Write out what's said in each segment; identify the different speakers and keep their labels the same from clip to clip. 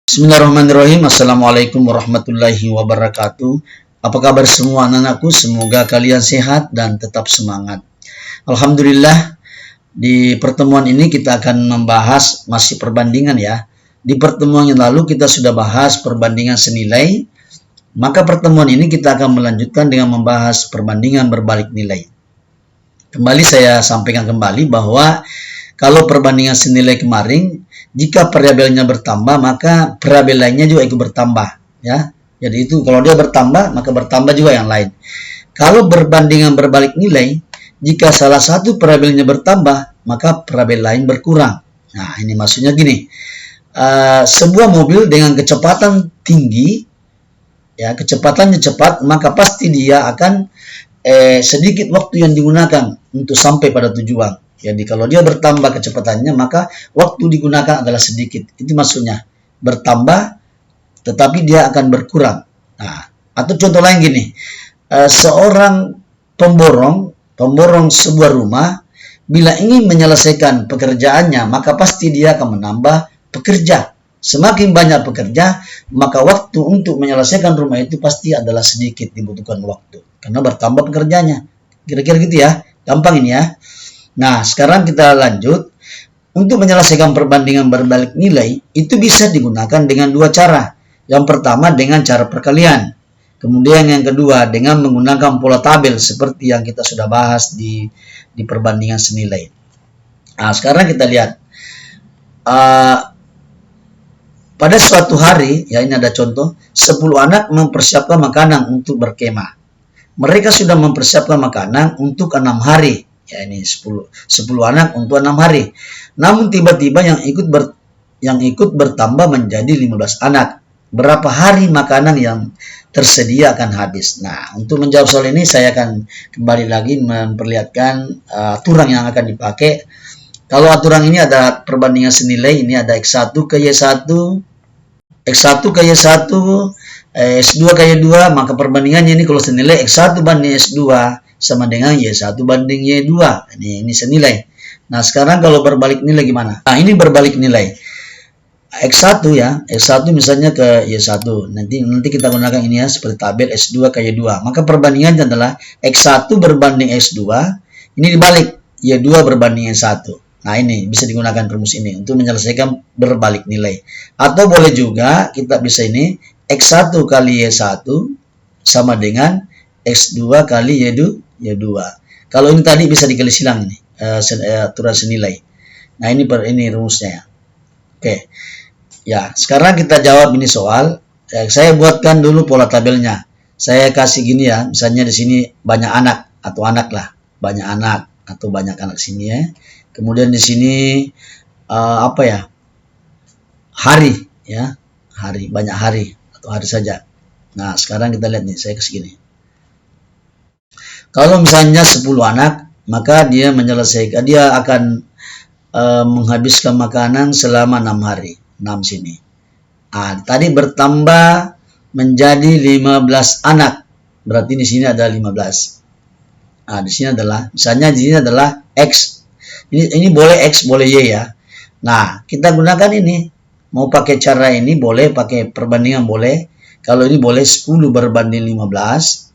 Speaker 1: Bismillahirrahmanirrahim. Assalamualaikum warahmatullahi wabarakatuh. Apa kabar semua anak-anakku? Semoga kalian sehat dan tetap semangat. Alhamdulillah, di pertemuan ini kita akan membahas masih perbandingan ya. Di pertemuan yang lalu kita sudah bahas perbandingan senilai. Maka pertemuan ini kita akan melanjutkan dengan membahas perbandingan berbalik nilai. Kembali saya sampaikan kembali bahwa kalau perbandingan senilai kemarin, jika variabelnya bertambah, maka variabel lainnya juga ikut bertambah, ya. Jadi itu kalau dia bertambah, maka bertambah juga yang lain. Kalau perbandingan berbalik nilai, jika salah satu variabelnya bertambah, maka variabel lain berkurang. Nah, ini maksudnya gini. Sebuah mobil dengan kecepatan tinggi, ya, kecepatannya cepat, maka pasti dia akan sedikit waktu yang digunakan untuk sampai pada tujuan. Jadi kalau dia bertambah kecepatannya, maka waktu digunakan adalah sedikit. Itu maksudnya. Bertambah, tetapi dia akan berkurang. Nah, atau contoh lain gini. Seorang pemborong sebuah rumah, bila ingin menyelesaikan pekerjaannya, maka pasti dia akan menambah pekerja. Semakin banyak pekerja, maka waktu untuk menyelesaikan rumah itu pasti adalah sedikit dibutuhkan waktu. Karena bertambah pekerjanya. Kira-kira gitu ya. Gampang ini ya. Nah, sekarang kita lanjut. Untuk menyelesaikan perbandingan berbalik nilai, itu bisa digunakan dengan dua cara. Yang pertama dengan cara perkalian. Kemudian yang kedua dengan menggunakan pola tabel seperti yang kita sudah bahas di perbandingan senilai. Nah, sekarang kita lihat. Pada suatu hari, ya ini ada contoh, 10 anak mempersiapkan makanan untuk berkemah. Mereka sudah mempersiapkan makanan untuk 6 hari. Ya ini 10 anak untuk 6 hari. Namun tiba-tiba yang ikut bertambah menjadi 15 anak. Berapa hari makanan yang tersedia akan habis? Nah, untuk menjawab soal ini saya akan kembali lagi memperlihatkan aturan yang akan dipakai. Kalau aturan ini ada perbandingan senilai, ini ada X1 ke Y1, X1 ke Y1, S2 ke Y2, maka perbandingannya ini kalau senilai X1 banding S2 sama dengan Y1 banding Y2. Ini senilai. Nah, sekarang kalau berbalik nilai gimana? Nah, ini berbalik nilai. X1 ya, X1 misalnya ke Y1. Nanti kita gunakan ini ya seperti tabel S2 ke Y2. Maka perbandingannya adalah X1 berbanding S2, ini dibalik Y2 berbanding Y1. Nah, ini bisa digunakan rumus ini untuk menyelesaikan berbalik nilai. Atau boleh juga kita bisa ini X1 kali Y1 sama dengan X2 kali Y2. Kalau ini tadi bisa dikali silang ini aturan senilai. Nah, ini rumusnya ya. Oke. Ya, sekarang kita jawab ini soal. Saya buatkan dulu pola tabelnya. Saya kasih gini ya, misalnya di sini banyak anak atau anak lah, banyak anak atau banyak anak sini ya. Kemudian di sini hari ya, hari, banyak hari atau hari saja. Nah, sekarang kita lihat nih, saya kasih gini. Kalau misalnya 10 anak, maka dia akan menghabiskan makanan selama 6 hari. 6 sini. Nah, tadi bertambah menjadi 15 anak. Berarti di sini ada 15. Nah, di sini adalah, misalnya di sini adalah X. Ini boleh X, boleh Y ya. Nah, kita gunakan ini. Mau pakai cara ini boleh, pakai perbandingan boleh. Kalau ini boleh 10 berbanding 15.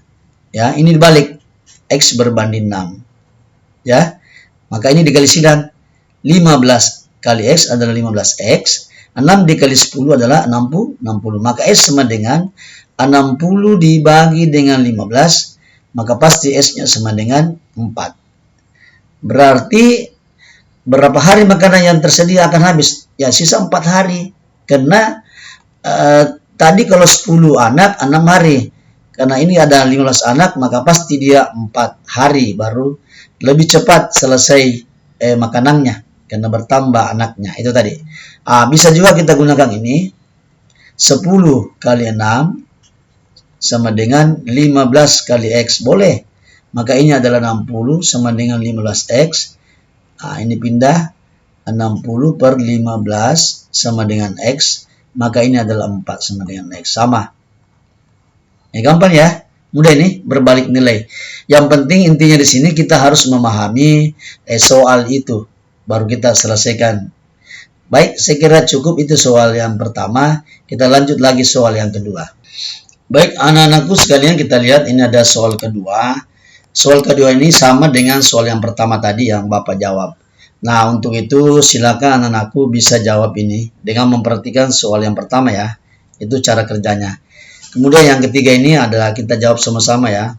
Speaker 1: Ya, ini dibalik. X berbanding 6. Ya. Maka ini dikali silang. 15 kali X adalah 15X. 6 dikali 10 adalah 60. Maka S sama dengan 60 dibagi dengan 15. Maka pasti S-nya sama dengan 4. Berarti berapa hari makanan yang tersedia akan habis? Ya, sisa 4 hari. Karena tadi kalau 10 anak 6 hari. Karena ini ada 15 anak, maka pasti dia 4 hari baru lebih cepat selesai makanannya. Karena bertambah anaknya. Itu tadi. Bisa juga kita gunakan ini. 10 kali 6 sama dengan 15 kali X. Boleh. Maka ini adalah 60 sama dengan 15X. Ini pindah 60 per 15 sama dengan X. Maka ini adalah 4 sama dengan X. Sama. Ya, gampang ya. Mudah ini berbalik nilai. Yang penting intinya di sini kita harus memahami soal itu. Baru kita selesaikan. Baik, saya kira cukup itu soal yang pertama. Kita lanjut lagi soal yang kedua. Baik, anak-anakku sekalian, kita lihat ini ada soal kedua. Soal kedua ini sama dengan soal yang pertama tadi yang Bapak jawab. Nah, untuk itu silakan anak-anakku bisa jawab ini dengan memperhatikan soal yang pertama ya. Itu cara kerjanya. Kemudian yang ketiga ini adalah kita jawab sama-sama ya.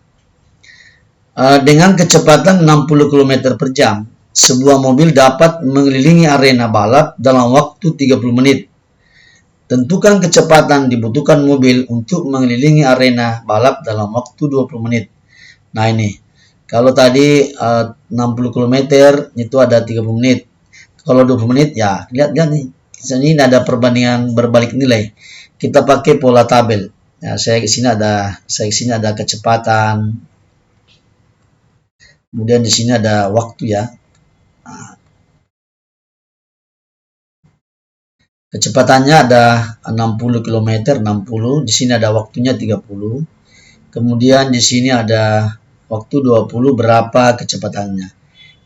Speaker 1: Dengan kecepatan 60 km per jam, sebuah mobil dapat mengelilingi arena balap dalam waktu 30 menit. Tentukan kecepatan dibutuhkan mobil untuk mengelilingi arena balap dalam waktu 20 menit. Nah ini, kalau tadi 60 km itu ada 30 menit. Kalau 20 menit ya, lihat nih. Ini ada perbandingan berbalik nilai. Kita pakai pola tabel. Ya, saya di sini ada kecepatan. Kemudian di sini ada waktu ya. Nah, kecepatannya ada 60 km, 60. Di sini ada waktunya 30. Kemudian di sini ada waktu 20 berapa kecepatannya.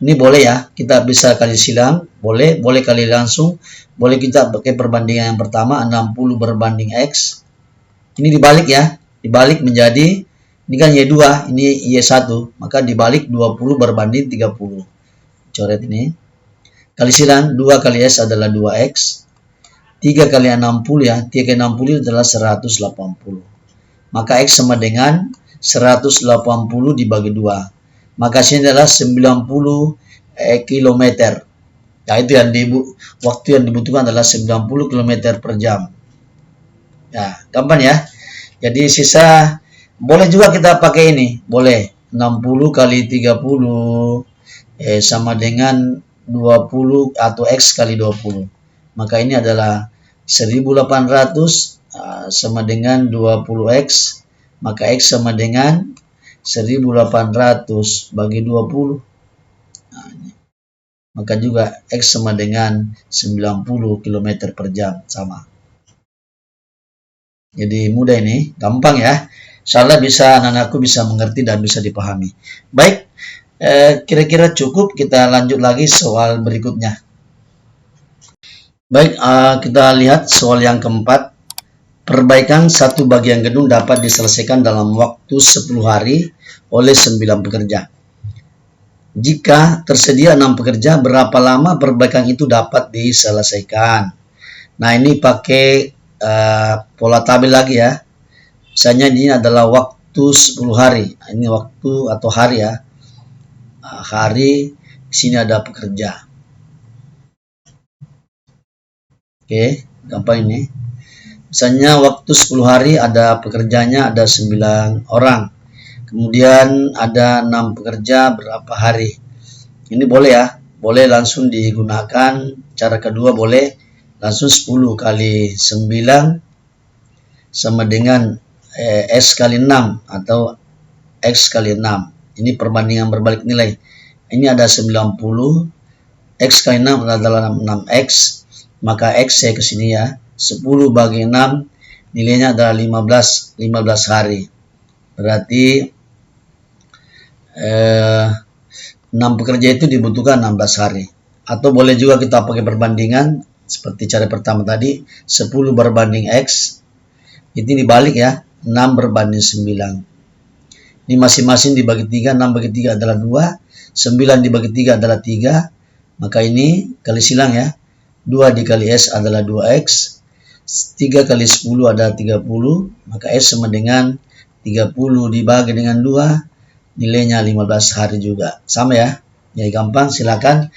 Speaker 1: Ini boleh ya, kita bisa kali silang, boleh kali langsung, boleh kita pakai perbandingan yang pertama 60 berbanding X. Ini dibalik ya, dibalik menjadi ini kan Y2, ini Y1, maka dibalik 20 berbanding 30. Coret ini. Kali silang, 2 kali S adalah 2X. 3 kali 60 ya, 3 kali 60 adalah 180. Maka X sama dengan 180 dibagi 2. Maka sini adalah 90 km. Ya, itu yang waktu yang dibutuhkan adalah 90 km per jam. Ya, gampang ya. Jadi sisa boleh juga kita pakai ini, boleh 60 kali 30 sama dengan 20 atau X kali 20. Maka ini adalah 1800 sama dengan 20X, maka X sama dengan 1800 bagi 20. Nah, ini. Maka juga X sama dengan 90 km per jam, sama. Jadi mudah ini, gampang ya. Insyaallah bisa anak-anakku bisa mengerti dan bisa dipahami. Baik, kira-kira cukup, kita lanjut lagi soal berikutnya. Baik, kita lihat soal yang keempat. Perbaikan satu bagian gedung dapat diselesaikan dalam waktu 10 hari oleh 9 pekerja. Jika tersedia 6 pekerja, berapa lama perbaikan itu dapat diselesaikan? Nah, ini pakai pola tabel lagi ya. Misalnya ini adalah waktu 10 hari. Nah, ini waktu atau hari ya. Hari, di sini ada pekerja. Oke, gampang ini. Misalnya waktu 10 hari ada pekerjanya ada 9 orang. Kemudian ada 6 pekerja berapa hari. Ini boleh ya. Boleh langsung digunakan. Cara kedua boleh langsung 10 kali 9 sama dengan S kali 6 atau X kali 6. Ini perbandingan berbalik nilai. Ini ada 90. X kali 6 adalah 6X. Maka X saya ke sini ya. 10 bagi 6 nilainya adalah 15 hari. Berarti 6 pekerja itu dibutuhkan 16 hari. Atau boleh juga kita pakai perbandingan seperti cara pertama tadi, 10 berbanding X. Ini dibalik ya, 6 berbanding 9. Ini masing-masing dibagi 3, 6 bagi 3 adalah 2, 9 dibagi 3 adalah 3. Maka ini kali silang ya. 2 dikali S adalah 2X. 3 kali 10 adalah 30. Maka S sama dengan 30 dibagi dengan 2. Nilainya 15 hari juga. Sama ya. Jadi gampang, silakan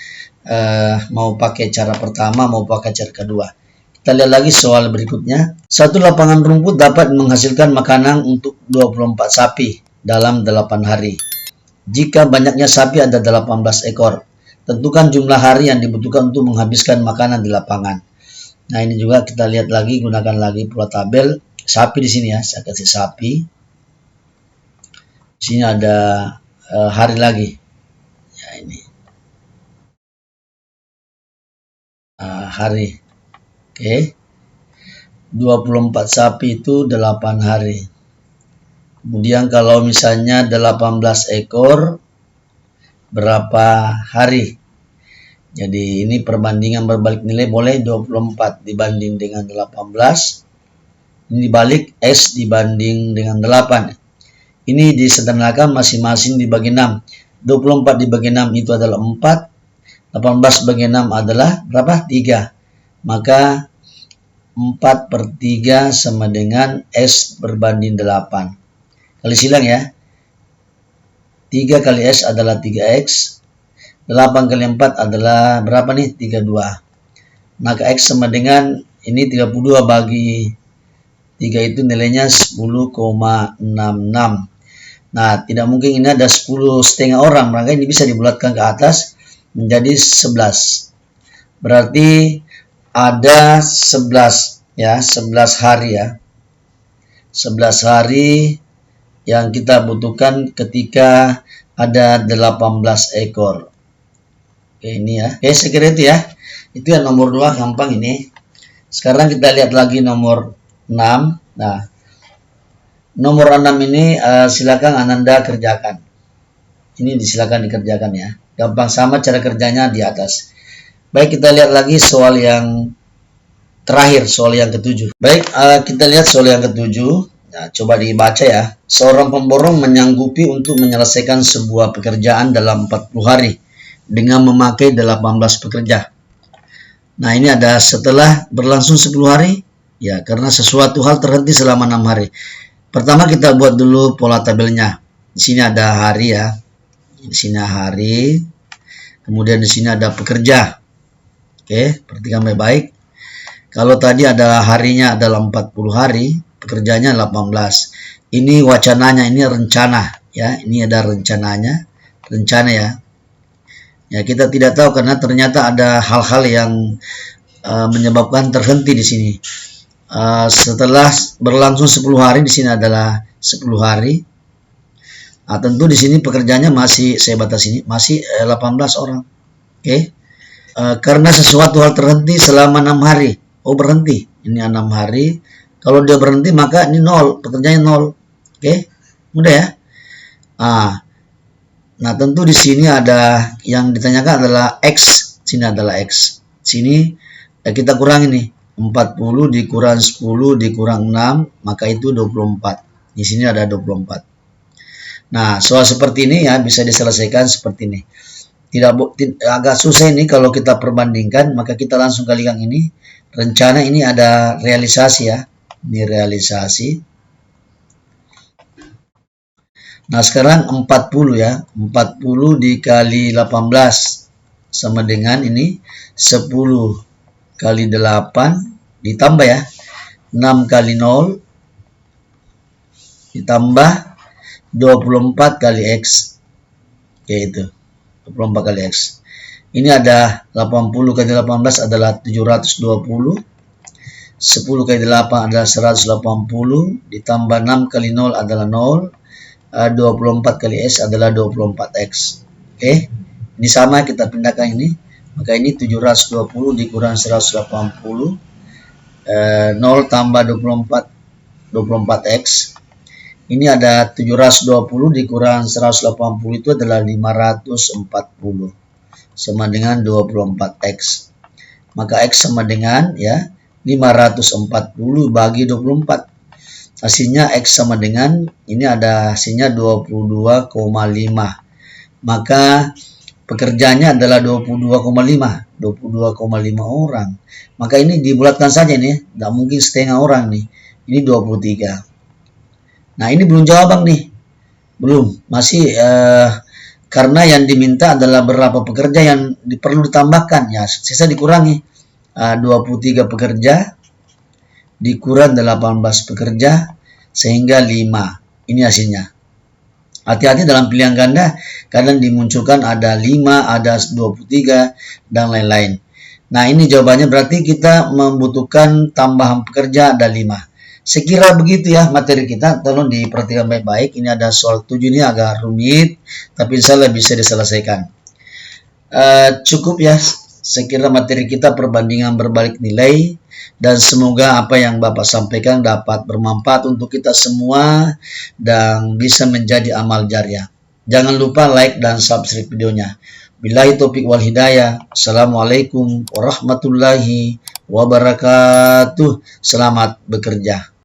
Speaker 1: mau pakai cara pertama, mau pakai cara kedua. Kita lihat lagi soal berikutnya. Satu lapangan rumput dapat menghasilkan makanan untuk 24 sapi dalam 8 hari. Jika banyaknya sapi ada 18 ekor. Tentukan jumlah hari yang dibutuhkan untuk menghabiskan makanan di lapangan. Nah, ini juga kita lihat lagi, gunakan lagi pola tabel. Sapi di sini ya, saya kasih sapi. Di sini ada hari lagi. Ya, ini. Hari. Oke. 24 sapi itu 8 hari. Kemudian kalau misalnya 18 ekor berapa hari? Jadi ini perbandingan berbalik nilai boleh 24 dibanding dengan 18. Ini dibalik S dibanding dengan 8. Ini disederhanakan masing-masing dibagi 6. 24 dibagi 6 itu adalah 4. 18 bagi 6 adalah berapa? 3. Maka 4/3 sama dengan S berbanding 8. Kali silang ya. 3 kali S adalah 3X. 8 kali 4 adalah berapa nih? 32. Maka X sama dengan ini 32 bagi 3 itu nilainya 10,66. Nah, tidak mungkin ini ada 10,5 orang, maka ini bisa dibulatkan ke atas menjadi 11. Berarti ada 11 ya, 11 hari ya. 11 hari yang kita butuhkan ketika ada 18 ekor. Oke, ini ya. Oke, saya kira itu ya. Itu yang nomor 2, gampang ini. Sekarang kita lihat lagi nomor 6. Nah, nomor 6 ini silakan Ananda kerjakan. Ini disilakan dikerjakan ya. Gampang, sama cara kerjanya di atas. Baik, kita lihat lagi soal yang terakhir, soal yang ke-7. Baik, kita lihat soal yang ke-7. Nah, coba dibaca ya. Seorang pemborong menyanggupi untuk menyelesaikan sebuah pekerjaan dalam 40 hari dengan memakai 18 pekerja. Nah, ini ada setelah berlangsung 10 hari, ya, karena sesuatu hal terhenti selama 6 hari. Pertama kita buat dulu pola tabelnya. Di sini ada hari ya. Di sini hari. Kemudian di sini ada pekerja. Oke, perhatikan baik-baik. Kalau tadi ada harinya adalah 40 hari, pekerjanya 18. Ini wacananya, ini rencana ya. Ini ada rencananya. Rencana ya. Ya, kita tidak tahu karena ternyata ada hal-hal yang menyebabkan terhenti di sini. Setelah berlangsung 10 hari, di sini adalah 10 hari. Nah, tentu di sini pekerjanya masih, saya batas ini, masih 18 orang. Oke. Karena sesuatu hal terhenti selama 6 hari. Oh, berhenti. Ini 6 hari. Kalau dia berhenti maka ini 0, pekerjanya 0. Oke. Mudah ya. Nah, tentu di sini ada yang ditanyakan adalah X. Sini adalah X. Sini kita kurangi nih. 40 dikurang 10 dikurang 6, maka itu 24. Di sini ada 24. Nah, soal seperti ini ya bisa diselesaikan seperti ini. Agak susah ini kalau kita perbandingkan, maka kita langsung kalikan ini. Rencana ini ada realisasi ya. Ini realisasi. Nah, sekarang 40 ya. 40 dikali 18 sama dengan ini 10 kali 8 ditambah ya. 6 kali 0 ditambah 24 kali X. Yaitu 24 kali X. Ini ada 80 kali 18 adalah 720. 10 kali 8 adalah 180. Ditambah 6 kali 0 adalah 0. 24 kali S adalah 24X. Oke. Ini sama, kita pindahkan ini. Maka ini 720 dikurang 180. 0 tambah 24X. Ini ada 720 dikurang 180 itu adalah 540. Sama dengan 24X. Maka X sama dengan ya 540 bagi 24. Hasilnya X sama dengan, ini ada hasilnya 22,5. Maka pekerjanya adalah 22,5. 22,5 orang. Maka ini dibulatkan saja nih. Tidak mungkin setengah orang nih. Ini 23. Nah, ini belum jawaban nih. Belum. Masih karena yang diminta adalah berapa pekerja yang perlu ditambahkan. Ya, sisa dikurangi. 23 pekerja dikurang 18 pekerja sehingga 5. Ini hasilnya. Hati-hati dalam pilihan ganda, kadang dimunculkan ada 5, ada 23 dan lain-lain. Nah, ini jawabannya berarti kita membutuhkan tambahan pekerja ada 5. Sekira begitu ya materi kita, tolong diperhatikan baik-baik. Ini ada soal 7 ini agak rumit, tapi insya Allah bisa diselesaikan. Cukup ya, sekira materi kita perbandingan berbalik nilai. Dan semoga apa yang Bapak sampaikan dapat bermanfaat untuk kita semua dan bisa menjadi amal jariah. Jangan lupa like dan subscribe videonya. Billahi taufiq wal hidayah. Assalamualaikum warahmatullahi wabarakatuh. Selamat bekerja.